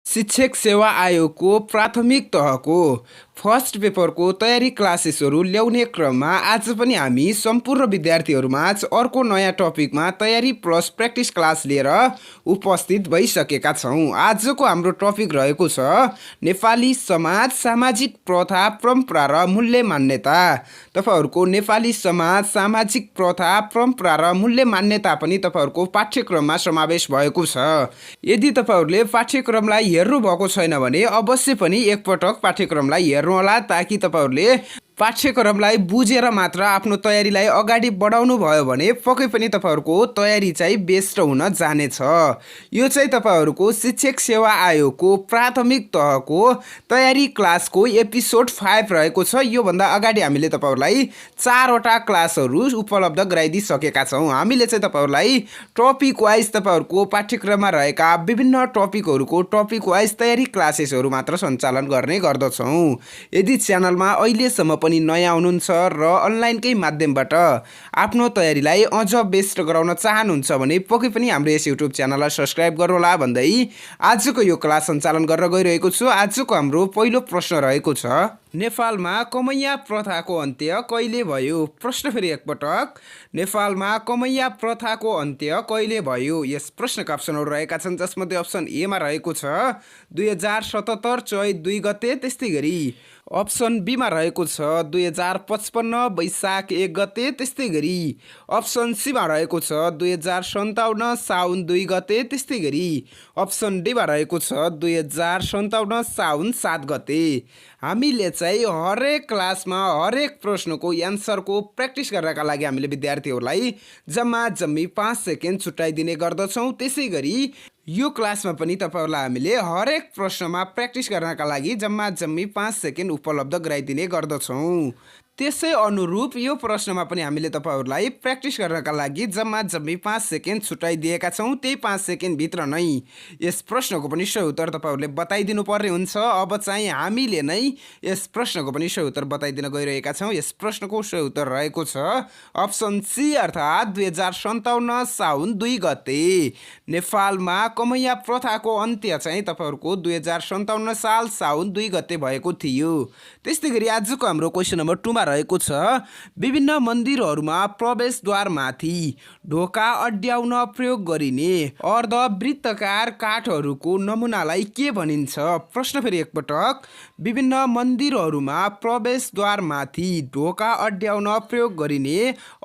शिक्षक सेवा आयोगको प्राथमिक तहको फर्स्ट पेपरको तयारी क्लासेसहरू ल्याउने क्रममा आज पनि हामी सम्पूर्ण विद्यार्थीहरूमाझ अर्को नयाँ टपिकमा तयारी प्लस प्र्याक्टिस क्लास लिएर उपस्थित भइसकेका छौँ। आजको हाम्रो टपिक रहेको छ नेपाली समाज, सामाजिक प्रथा, परम्परा र मूल्य मान्यता। तपाईहरूको नेपाली समाज, सामाजिक प्रथा, परम्परा र मूल्य मान्यता पनि तपाईहरूको पाठ्यक्रममा समावेश भएको छ। यदि तपाईहरूले पाठ्यक्रमलाई हेर्नु भएको छैन भने अवश्य पनि एकपटक पाठ्यक्रमलाई हेर्नुहोला, ताकि तपाईहरूले पाठ्यक्रमलाई बुझेर मात्र आफ्नो तयारीलाई अगाडि बढाउनु भयो भने पक्कै पनि तपाईहरूको तयारी चाहिँ बेस्ट हुन जानेछ। यो चाहिँ तपाईहरूको शिक्षक सेवा आयोगको प्राथमिक तहको तयारी क्लासको एपिसोड 5 रहेको छ। योभन्दा अगाडि हामीले तपाईहरूलाई 4वटा क्लासहरू उपलब्ध गराइदिइसकेका छौँ। हामीले चाहिँ तपाईहरूलाई टपिक वाइज तपाईहरूको पाठ्यक्रममा रहेका विभिन्न टपिकहरूको टपिक वाइज तयारी क्लासेसहरू मात्र सञ्चालन गर्ने गर्दछौँ। यदि च्यानलमा अहिलेसम्म पनि नयाँ हुनुहुन्छ र अनलाइनकै माध्यमबाट आफ्नो तयारीलाई अझ बेस्ट गराउन चाहनुहुन्छ भने पक्कै पनि हाम्रो यस युट्युब च्यानललाई सब्स्क्राइब गर्नुहोला भन्दै आजको यो क्लास सञ्चालन गरेर गइरहेको छु। आजको हाम्रो पहिलो प्रश्न रहेको छ, नेपालमा कमैया प्रथाको अन्त्य कहिले भयो? प्रश्न फेरि एकपटक, नेपालमा कमैया प्रथाको अन्त्य कहिले भयो? यस प्रश्नका अप्सनहरू रहेका छन्, जसमध्ये अप्सन ए मा रहेको छ 2077 चैत 2 गते, त्यस्तै गरी अप्सन बी मा रहेको छ 2055 वैशाख 1 गते, त्यस्तै गरी अप्सन सी मा रहेको छ 2057 साउन 2 गते, त्यस्तै गरी अप्सन डी मा रहेको छ 2057 साउन 7 गते। हामीले चाहिँ हरेक क्लासमा हरेक प्रश्नको एन्सरको प्र्याक्टिस गर्नका लागि हामीले विद्यार्थीहरूलाई जम्मा जम्मी 5 सेकेन्ड छुट्याइदिने गर्दछौँ। त्यसै गरी यो क्लासमा पनि तपाईहरूलाई हामीले हरेक प्रश्नमा प्र्याक्टिस गर्नका लागि जम्मा जम्मी 5 सेकेन्ड उपलब्ध गराइदिने गर्दछौँ। त्यसै अनुरूप यो प्रश्नमा पनि हामीले तपाईहरूलाई प्र्याक्टिस गर्नका लागि जम्मा जम्मी 5 सेकेन्ड छुट्याइदिएका छौँ। त्यही 5 सेकेन्ड भित्र नै यस प्रश्नको पनि सही उत्तर तपाईहरूले बताइदिनु पर्ने हुन्छ। अब चाहिँ हामीले नै यस प्रश्नको पनि सही उत्तर बताइदिन गइरहेका छौँ। यस प्रश्नको सही उत्तर रहेको छ अप्सन सी, अर्थात् 2057 साउन 2 गते। नेपालमा कमैया प्रथाको अन्त्य चाहिँ तपाईहरूको 2057 साल साउन 2 गते भएको थियो। त्यस्तै गरी आजको हाम्रो क्वेसन नम्बर 2 मा रहेको छ, विभिन्न मन्दिरहरूमा प्रवेशद्वारमाथि ढोका अड्याउन प्रयोग गरिने अर्धवृत्तकार काठहरूको नमुनालाई के भनिन्छ? प्रश्न फेरि एकपटक, विभिन्न मन्दिरहरूमा प्रवेशद्वारमाथि ढोका अड्याउन प्रयोग गरिने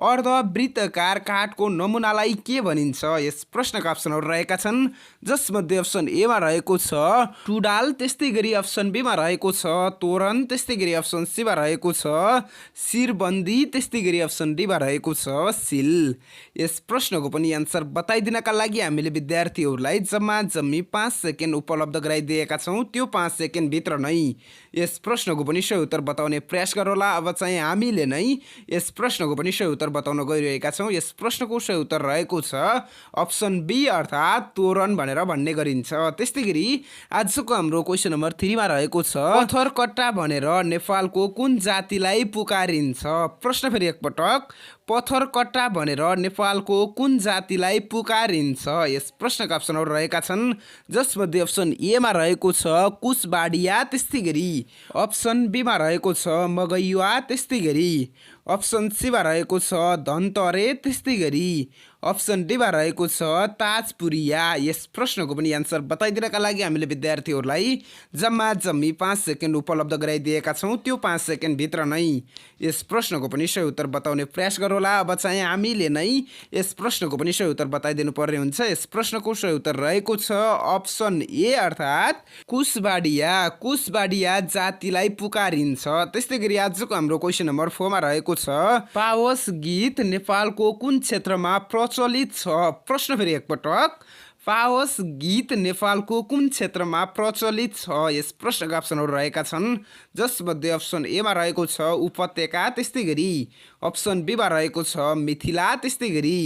अर्धवृत्तकार काठको नमुनालाई के भनिन्छ? यस प्रश्नका अप्सनहरू रहेका छन्, जसमध्ये अप्सन ए मा रहेको छ टुडाल, त्यस्तै गरी अप्सन बी मा रहेको छ तोरण, त्यस्तै गरी अप्सन सी मा रहेको छ शिरबन्दी, त्यस्तै गरी अप्सन डी मा रहेको छ सिल। यस प्रश्नको पनि एन्सर बताइदिनका लागि हामीले विद्यार्थीहरूलाई जम्मा जम्मी 5 सेकेन्ड उपलब्ध गराइदिएका छौँ। त्यो 5 सेकेन्ड भित्र नै यस प्रश्नको पनि सही उत्तर बताउने प्रयास गरौँला। अब चाहिँ हामीले नै यस प्रश्नको पनि सही उत्तर बताउन गइरहेका छौँ। यस प्रश्नको सही उत्तर रहेको छ अप्सन बी, अर्थात् तोरण भनेर भन्ने गरिन्छ। त्यस्तै गरी आजको हाम्रो क्वेसन नम्बर 3 मा रहेको छ, पत्थरकट्टा भनेर नेपालको कुन जातिलाई पुकारिन्छ? प्रश्न फेरि एकपटक, पत्थरकट्टा भनेर नेपालको कुन जातिलाई पुकारिन्छ? यस प्रश्नका अप्सनहरू रहेका छन्, जसमध्ये अप्सन ए मा रहेको छ कुशबाडिया, त्यस्तै गरी अप्सन बी मा रहेको छ मगैया, त्यस्तै गरी अप्सन सी मा रहेको छ धनतरे, त्यस्तै गरी अप्सन डी मा रहेको छ ताजपुरिया। यस प्रश्नको पनि एन्सर बताइदिनका लागि हामीले विद्यार्थीहरूलाई जम्मा जम्मी 5 सेकेन्ड उपलब्ध गराइदिएका छौँ। त्यो 5 सेकेन्ड भित्र नै यस प्रश्नको पनि सही उत्तर बताउने प्रयास गरौँला। अब चाहिँ हामीले नै यस प्रश्नको पनि सही उत्तर बताइदिनु पर्ने हुन्छ। यस प्रश्नको सही उत्तर रहेको छ अप्सन ए, अर्थात् कुशबाडिया। कुशबाडिया जातिलाई पुकारिन्छ। त्यस्तै गरी आजको हाम्रो क्वेसन नम्बर 4 मा रहेको छ, पावस गीत नेपालको कुन क्षेत्रमा प्रचलित छ? प्रश्न फेरि एकपटक, पावस गीत नेपालको कुन क्षेत्रमा प्रचलित छ? यस प्रश्नका अप्सनहरू रहेका छन्, जसमध्ये अप्सन ए मा रहेको छ उपत्यका, त्यस्तै गरी अप्सन बी मा रहेको छ मिथिला, त्यस्तै गरी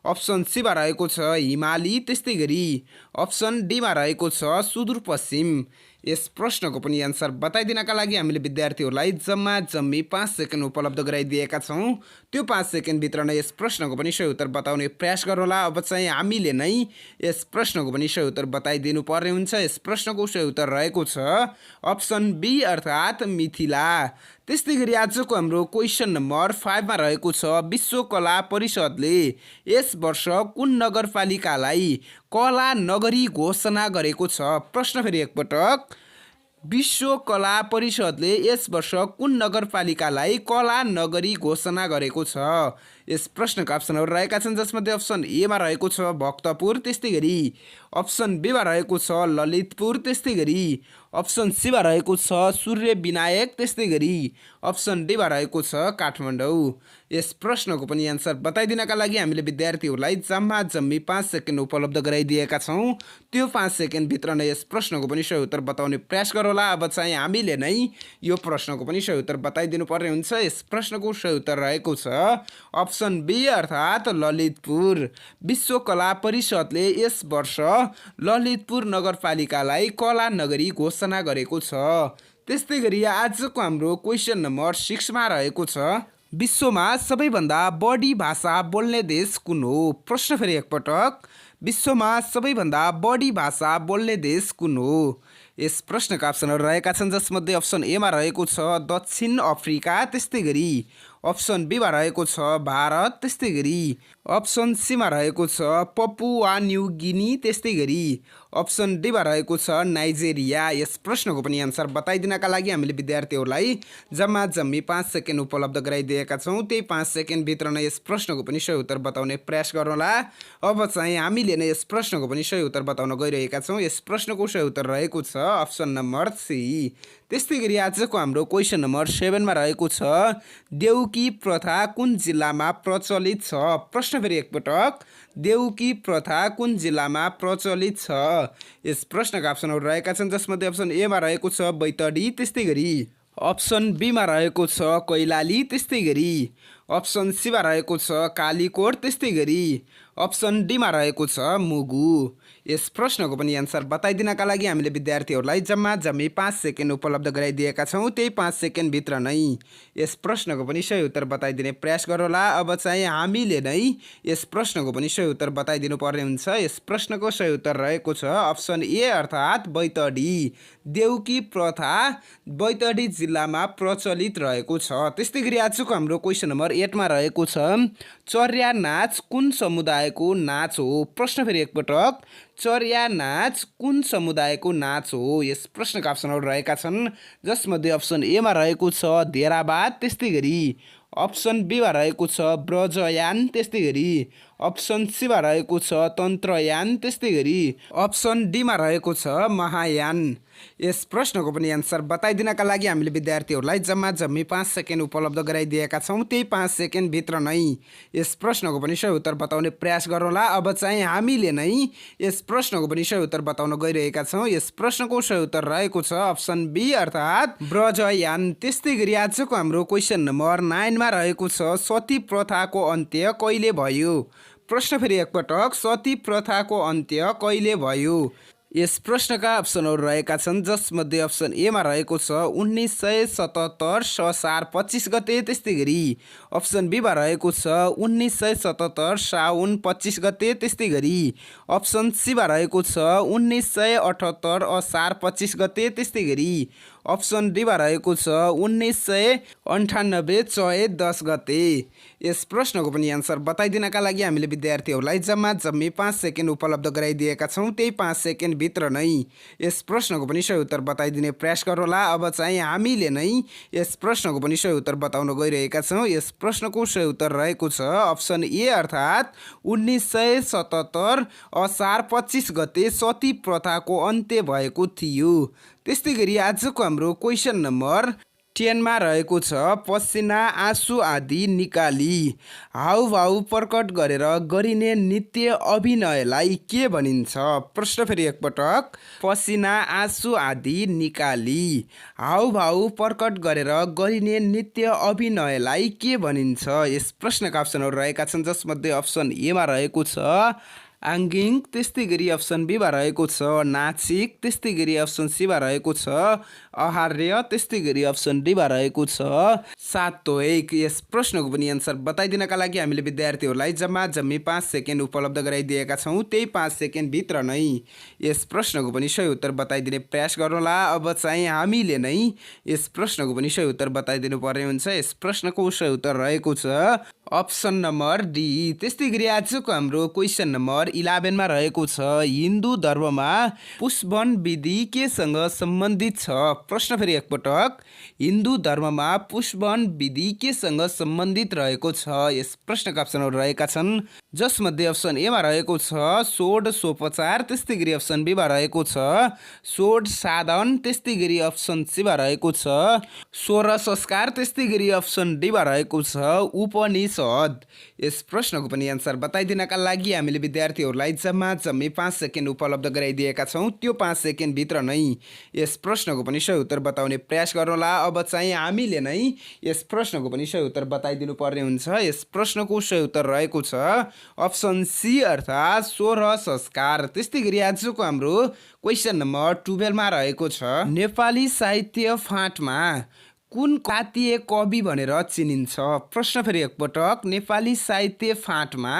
अप्सन सी मा रहेको छ हिमाली, त्यस्तै गरी अप्सन डी मा रहेको छ सुदूरपश्चिम। यस प्रश्नको पनि एन्सर बताइदिनका लागि हामीले विद्यार्थीहरूलाई जम्मी 5 सेकेन्ड उपलब्ध गराइदिएका छौँ। त्यो 5 सेकेन्डभित्र नै यस प्रश्नको पनि सही उत्तर बताउने प्रयास गरौँला। अब चाहिँ हामीले नै यस प्रश्नको पनि सही उत्तर बताइदिनु पर्ने हुन्छ। यस प्रश्नको सही उत्तर रहेको छ अप्सन बी अर्थात् मिथिला। त्यस्तै गरी आजको हाम्रो क्वेसन नम्बर 5 मा रहेको छ विश्व कला परिषदले यस वर्ष कुन नगरपालिकालाई कला नगरी घोषणा गरेको छ। प्रश्न फेरि एकपटक, विश्व कला परिषदले यस वर्ष कुन नगरपालिकालाई कला नगरी घोषणा गरेको छ। यस प्रश्नका अप्सनहरू रहेका छन् जसमध्ये अप्सन ए मा रहेको छ भक्तपुर, त्यस्तै गरी अप्सन बी मा रहेको छ ललितपुर, त्यस्तै गरी अप्सन सी मा रहेको छ सूर्य विनायक, त्यस्तै गरी अप्सन डी मा रहेको छ काठमाडौँ। यस प्रश्नको पनि एन्सर बताइदिनका लागि हामीले विद्यार्थीहरूलाई जम्मी 5 सेकेन्ड उपलब्ध गराइदिएका छौँ। त्यो 5 सेकेन्डभित्र नै यस प्रश्नको पनि सही उत्तर बताउने प्रयास गरौँला। अब चाहिँ हामीले नै यो प्रश्नको पनि सही उत्तर बताइदिनु पर्ने हुन्छ। यस प्रश्नको सही उत्तर रहेको छ अप्सन बी अर्थात् ललितपुर। विश्व कला परिषदले यस वर्ष ललितपुर नगरपालिकालाई कला नगरी घोषणा गरेको छ। त्यस्तै गरी आजको हाम्रो क्वेसन नम्बर 6 मा रहेको छ विश्वमा सबैभन्दा बढी भाषा बोल्ने देश कुन हो। प्रश्न फेरि एकपटक, विश्वमा सबैभन्दा बढी भाषा बोल्ने देश कुन हो। यस प्रश्नका अप्सनहरू रहेका छन् जसमध्ये अप्सन ए मा रहेको छ दक्षिण अफ्रिका, त्यस्तै गरी अप्सन बी मा रहेको छ भारत, त्यस्तै गरी अप्सन सी मा रहेको छ पपुवा न्यू गिनी, त्यस्तै गरी अप्सन डी मा रहेको छ नाइजेरिया। यस प्रश्नको पनि एन्सर बताइदिनका लागि हामीले विद्यार्थीहरूलाई जम्मी 5 सेकेन्ड उपलब्ध गराइदिएका छौँ। त्यही 5 सेकेन्डभित्र नै यस प्रश्नको पनि सही उत्तर बताउने प्रयास गरौँला। अब चाहिँ हामीले नै यस प्रश्नको पनि सही उत्तर बताउन गइरहेका छौँ। यस प्रश्नको सही उत्तर रहेको छ अप्सन नम्बर सी। त्यस्तै गरी आजको हाम्रो क्वेसन नम्बर 7 मा रहेको छ देउकी प्रथा कुन जिल्लामा प्रचलित छ। प्रश्न फेरि एकपटक, देउकी प्रथा कुन जिल्लामा प्रचलित छ। यस प्रश्नका अप्सनहरू रहेका छन् जसमध्ये अप्सन ए मा रहेको छ बैतडी, त्यस्तै गरी अप्सन बी मा रहेको छ कैलाली, त्यस्तै गरी अप्सन सी मा रहेको छ कालीकोट, त्यस्तै गरी अप्सन डी मा रहेको छ मुगु। यस प्रश्नको पनि एन्सर बताइदिनका लागि हामीले विद्यार्थीहरूलाई जम्मी 5 सेकेन्ड उपलब्ध गराइदिएका छौँ। त्यही 5 सेकेन्डभित्र नै यस प्रश्नको पनि सही उत्तर बताइदिने प्रयास गरौँला। अब चाहिँ हामीले नै यस प्रश्नको पनि सही उत्तर बताइदिनु पर्ने हुन्छ। यस प्रश्नको सही उत्तर रहेको छ अप्सन ए अर्थात् बैतडी। देउकी प्रथा बैतडी जिल्लामा प्रचलित रहेको छ। त्यस्तै गरी आजको हाम्रो क्वेसन नम्बर 8 मा रहेको छ चर्या नाच कुन समुदायको नाच हो। प्रश्न फेरि एकपटक, चर्या नाच कुन समुदायको नाच हो। यस प्रश्नका अप्सनहरू रहेका छन् जसमध्ये अप्सन ए मा रहेको छ धेरावाद, त्यस्तै गरी अप्सन बी मा रहेको छ ब्रजयान, त्यस्तै गरी अप्सन सी मा रहेको छ तन्त्रयान, त्यस्तै गरी अप्सन डी मा रहेको छ महायान। यस प्रश्नको पनि एन्सर बताइदिनका लागि हामीले विद्यार्थीहरूलाई जम्मी 5 सेकेन्ड उपलब्ध गराइदिएका छौँ। त्यही 5 सेकेन्डभित्र नै यस प्रश्नको पनि सही उत्तर बताउने प्रयास गरौँला। अब चाहिँ हामीले नै यस प्रश्नको पनि सही उत्तर बताउन गइरहेका छौँ। यस प्रश्नको सही उत्तर रहेको छ अप्सन बी अर्थात् ब्रजयान। त्यस्तै गरी आजको हाम्रो क्वेसन नम्बर 9 मा रहेको छ सती प्रथाको अन्त्य कहिले भयो। प्रश्न फेरि एकपटक, सती प्रथाको अन्त्य कहिले भयो। यस प्रश्नका अप्सनहरू रहेका छन् जसमध्ये अप्सन ए मा रहेको छ 1977 असार 25 गते, त्यस्तै गरी अप्सन बी मा रहेको छ 1977 साउन 25 गते, त्यस्तै गरी अप्सन सी मा रहेको छ 1978 असार 25 गते, त्यस्तै गरी अप्सन डी मा रहेको छ 1998 चैत 10 गते। यस प्रश्नको पनि एन्सर बताइदिनका लागि हामीले विद्यार्थीहरूलाई जम्मी 5 सेकेन्ड उपलब्ध गराइदिएका छौँ। त्यही 5 सेकेन्डभित्र नै यस प्रश्नको पनि सही उत्तर बताइदिने प्रयास गरौँला। अब चाहिँ हामीले नै यस प्रश्नको पनि सही उत्तर बताउन गइरहेका छौँ। यस प्रश्नको सही उत्तर रहेको छ अप्सन ए अर्थात् 1977 असार 25 गते सती प्रथाको अन्त्य भएको थियो। त्यस्तै गरी आजको हाम्रो क्वेसन नम्बर 10 मा रहेको छ पसिना आँसु आदि निकाली हाउभाउ प्रकट गरेर गरिने नृत्य अभिनयलाई के भनिन्छ। प्रश्न फेरि एकपटक, पसिना आँसु आदि निकाली हाउभाउ प्रकट गरेर गरिने नृत्य अभिनयलाई के भनिन्छ। यस प्रश्नका अप्सनहरू रहेका छन् जसमध्ये अप्सन ए मा रहेको छ आङ्गिङ त्यस्तै गरी अप्सन बीमा रहेको छ नाचिक, त्यस्तै गरी अप्सन सीमा रहेको छ आहार्य, त्यस्तै गरी अप्सन डीमा रहेको छ सात्विक। यस प्रश्नको पनि एन्सर बताइदिनका लागि हामीले विद्यार्थीहरूलाई जम्मी 5 सेकेन्ड उपलब्ध गराइदिएका छौँ। त्यही 5 सेकेन्डभित्र नै यस प्रश्नको पनि सही उत्तर बताइदिने प्रयास गर्नुहोला। अब चाहिँ हामीले नै यस प्रश्नको पनि सही उत्तर बताइदिनु पर्ने हुन्छ। यस प्रश्नको सही उत्तर रहेको छ अप्सन नम्बर डी। त्यस्तै गरी आजको हाम्रो क्वेसन नम्बर 11 मा रहेको छ हिन्दू धर्ममा पुष्पन विधि केसँग सम्बन्धित छ? प्रश्न फेरि एकपटक, हिन्दू धर्ममा पुष्पन विधि केसँग सम्बन्धित रहेको छ? यस प्रश्नका अप्सनहरू रहेका छन् जसमध्ये अप्सन ए मा रहेको छ षोडशोपचार, त्यस्तै गरी अप्सन बी मा रहेको छ षोड साधन, त्यस्तै गरी अप्सन सी मा रहेको छ सोह्र संस्कार, त्यस्तै गरी अप्सन डी मा रहेको छ उपनिषद। यस प्रश्नको पनि एन्सर बताइदिनका लागि हामीले विद्यार्थीहरूलाई जम्मी 5 सेकेन्ड उपलब्ध गराइदिएका छौँ। त्यो 5 सेकेन्डभित्र नै यस प्रश्नको पनि सही उत्तर बताउने प्रयास गर्नुहोला। अब चाहिँ हामीले नै यस प्रश्नको पनि सही उत्तर बताइदिनु पर्ने हुन्छ। यस प्रश्नको सही उत्तर रहेको छ अप्सन सी अर्थात् सोह्र संस्कार। त्यस्तै गरी आजको हाम्रो क्वेसन नम्बर 12 मा रहेको छ नेपाली साहित्य फाँटमा कुन जातीय कवि भनेर चिनिन्छ? प्रश्न फेरि एकपटक, नेपाली साहित्य फाँटमा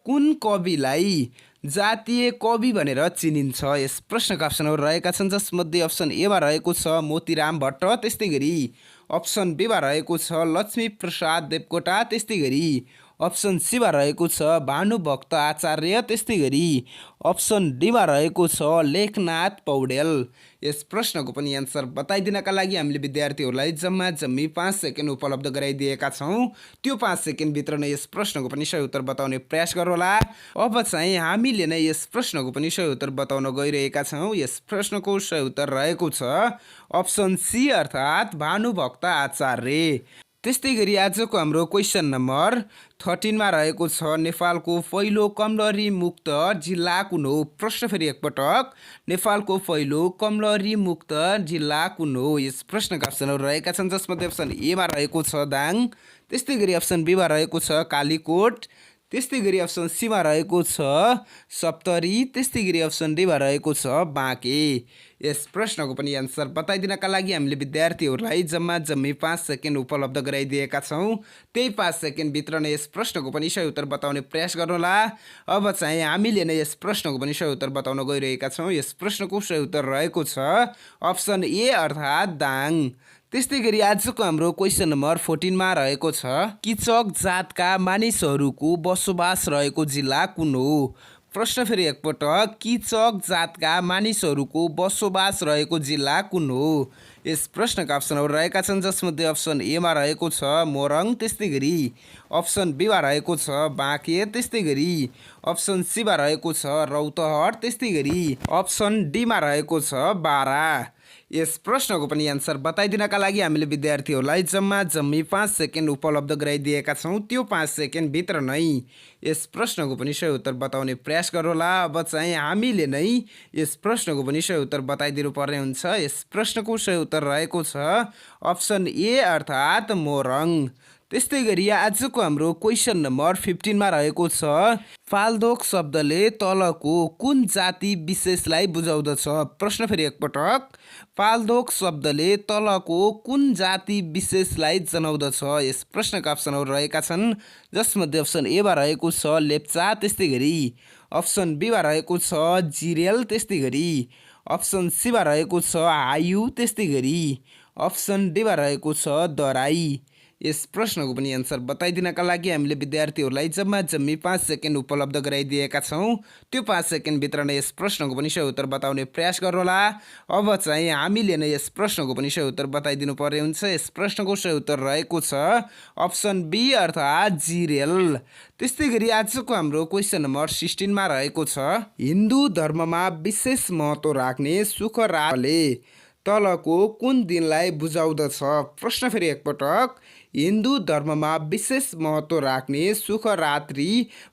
कुन कविलाई जातीय कवि भनेर चिनिन्छ? यस प्रश्नका अप्सनहरू रहेका छन् जसमध्ये अप्सन ए मा रहेको छ मोतीराम भट्ट, त्यस्तै गरी अप्सन बी मा रहेको छ लक्ष्मी प्रसाद देवकोटा, त्यस्तै गरी अप्सन सी मा रहेको छ भानुभक्त आचार्य, त्यस्तै गरी अप्सन डी मा रहेको छ लेखनाथ पौडेल। यस प्रश्नको पनि एन्सर बताइदिनका लागि हामीले विद्यार्थीहरूलाई जम्मी 5 सेकेन्ड उपलब्ध गराइदिएका छौँ। त्यो 5 सेकेन्डभित्र नै यस प्रश्नको पनि सही उत्तर बताउने प्रयास गर्नुहोला। अब चाहिँ हामीले नै यस प्रश्नको पनि सही उत्तर बताउन गइरहेका छौँ। यस प्रश्नको सही उत्तर रहेको छ अप्सन सी अर्थात् भानुभक्त आचार्य। त्यस्तै गरी आजको हाम्रो क्वेसन नम्बर 13 मा रहेको छ नेपालको पहिलो कमलरी मुक्त जिल्ला कुन हो? प्रश्न फेरि एकपटक, नेपालको पहिलो कमलरी मुक्त जिल्ला कुन हो? यस प्रश्नका अप्सनहरू रहेका छन् जसमध्ये अप्सन ए मा रहेको छ दाङ, त्यस्तै गरी अप्सन बी मा रहेको छ कालीकोट, त्यस्तै गरी अप्सन सी मा रहेको छ सप्तरी, त्यस्तै गरी अप्सन डी मा रहेको छ बाँके। यस प्रश्नको पनि एन्सर बताइदिनका लागि हामीले विद्यार्थीहरूलाई जम्मी 5 सेकेन्ड उपलब्ध गराइदिएका छौँ। त्यही 5 सेकेन्डभित्र नै यस प्रश्नको पनि सही उत्तर बताउने प्रयास गर्नुहोला। अब चाहिँ हामीले नै यस प्रश्नको पनि सही उत्तर बताउन गइरहेका छौँ। यस प्रश्नको सही उत्तर रहेको छ अप्सन ए अर्थात् दाङ। त्यस्तै गरी आजको हाम्रो क्वेसन नम्बर 14 मा रहेको छ किचक जातका मानिसहरूको बसोबास रहेको जिल्ला कुन हो? प्रश्न फेरि एकपटक, किचक जातका मानिसहरूको बसोबास रहेको जिल्ला कुन हो? यस प्रश्नका अप्सनहरू रहेका छन् जसमध्ये अप्सन ए मा रहेको छ मोरङ, त्यस्तै गरी अप्सन बी मा रहेको छ बाँके, त्यस्तै गरी अप्सन सी मा रहेको छ रौतहट, त्यस्तै गरी अप्सन डी मा रहेको छ बारा। यस प्रश्नको पनि एन्सर बताइदिनका लागि हामीले विद्यार्थीहरूलाई जम्मी 5 सेकेन्ड उपलब्ध गराइदिएका छौँ। त्यो 5 सेकेन्डभित्र नै यस प्रश्नको पनि सही उत्तर बताउने प्रयास गर्नुहोला। अब चाहिँ हामीले नै यस प्रश्नको पनि सही उत्तर बताइदिनु पर्ने हुन्छ। यस प्रश्नको सही उत्तर रहेको छ अप्सन ए अर्थात् मोरङ। त्यस्तै गरी आजको हाम्रो क्वेसन नम्बर 15 मा रहेको छ फाल्दोक शब्दले तलको कुन जाति विशेषलाई बुझाउँदछ? प्रश्न फेरि एकपटक, फाल्दोक शब्दले तलको कुन जाति विशेषलाई जनाउँदछ? यस प्रश्नका अप्सनहरू रहेका छन् जसमध्ये अप्सन ए मा रहेको छ लेप्चा, त्यस्तै गरी अप्सन बी मा रहेको छ जिरेल, त्यस्तै गरी अप्सन सी मा रहेको छ हायु, त्यस्तै गरी अप्सन डी मा रहेको छ दराई। यस प्रश्नको पनि एन्सर बताइदिनका लागि हामीले विद्यार्थीहरूलाई जम्मी 5 सेकेन्ड उपलब्ध गराइदिएका छौँ। त्यो 5 सेकेन्डभित्र नै यस प्रश्नको पनि सही उत्तर बताउने प्रयास गर्नुहोला। अब चाहिँ हामीले नै यस प्रश्नको पनि सही उत्तर बताइदिनु पर्ने हुन्छ। यस प्रश्नको सही उत्तर रहेको छ अप्सन बी अर्थात् जिरेल। त्यस्तै गरी आजको हाम्रो क्वेसन नम्बर 16 मा रहेको छ हिन्दू धर्ममा विशेष महत्त्व राख्ने शुक्रबारले तलको कुन दिनलाई बुझाउँदछ? प्रश्न फेरि एकपटक, हिन्दू धर्ममा विशेष महत्त्व राख्ने सुखरात्रि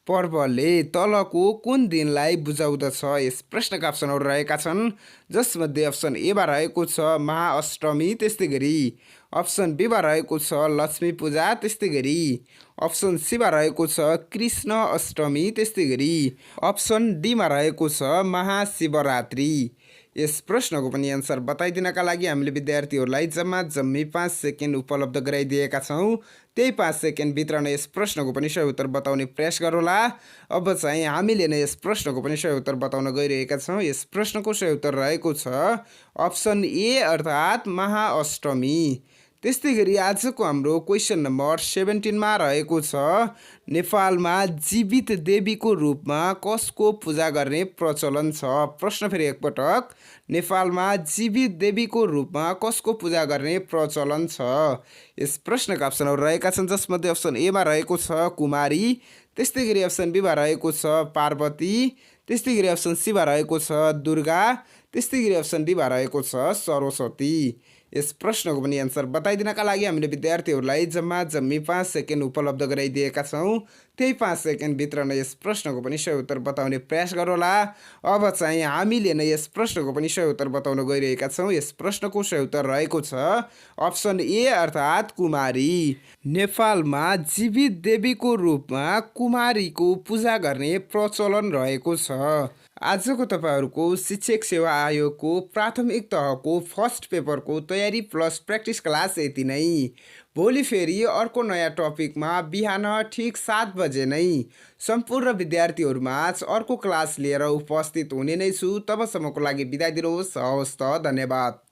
पर्वले तलको कुन दिनलाई बुझाउँदछ? यस प्रश्नका अप्सनहरू रहेका छन्, जसमध्ये अप्सन एमा रहेको छ महाअष्टमी, त्यस्तै गरी अप्सन बीमा रहेको छ लक्ष्मी पूजा, त्यस्तै गरी अप्सन सीमा रहेको छ कृष्ण अष्टमी, त्यस्तै गरी अप्सन डीमा रहेको छ महाशिवरात्रि। यस प्रश्नको पनि एन्सर बताइदिनका लागि हामीले विद्यार्थीहरूलाई जम्मी 5 सेकेन्ड उपलब्ध गराइदिएका छौँ। त्यही 5 सेकेन्डभित्र नै यस प्रश्नको पनि सही उत्तर बताउने प्रयास गरौँला। अब चाहिँ हामीले नै यस प्रश्नको पनि सही उत्तर बताउन गइरहेका छौँ। यस प्रश्नको सही उत्तर रहेको छ अप्सन ए अर्थात् महाअष्टमी। त्यस्तै गरी आजको हाम्रो क्वेसन नम्बर 17 मा रहेको छ नेपालमा जीवित देवीको रूपमा कसको पूजा गर्ने प्रचलन छ? प्रश्न फेरि एकपटक, नेपालमा जीवित देवीको रूपमा कसको पूजा गर्ने प्रचलन छ? यस प्रश्नका अप्सनहरू रहेका छन्, जसमध्ये अप्सन एमा रहेको छ कुमारी, त्यस्तै गरी अप्सन बीमा रहेको छ पार्वती, त्यस्तै गरी अप्सन सीमा रहेको छ दुर्गा, त्यस्तै गरी अप्सन डीमा रहेको छ सरस्वती। यस प्रश्नको पनि एन्सर बताइदिनका लागि हामीले विद्यार्थीहरूलाई जम्मी 5 सेकेन्ड उपलब्ध गराइदिएका छौँ। त्यही 5 सेकेन्डभित्र नै यस प्रश्नको पनि सही उत्तर बताउने प्रयास गरौँला। अब चाहिँ हामीले नै यस प्रश्नको पनि सही उत्तर बताउन गइरहेका छौँ। यस प्रश्नको सही उत्तर रहेको छ अप्सन ए अर्थात् कुमारी। नेपालमा जीवित देवीको रूपमा कुमारीको पूजा गर्ने प्रचलन रहेको छ। आजको तपाईहरूको शिक्षक सेवा आयोगको प्राथमिक तहको फर्स्ट पेपरको तयारी प्लस प्र्याक्टिस क्लास यति नै। भोलि फेरि अर्को नयाँ टपिकमा बिहान ठिक 7 बजे नै सम्पूर्ण विद्यार्थीहरूमाझ अर्को क्लास लिएर उपस्थित हुने नै छु। तबसम्मको लागि बिदा दिनुहोस्। हवस् त, धन्यवाद।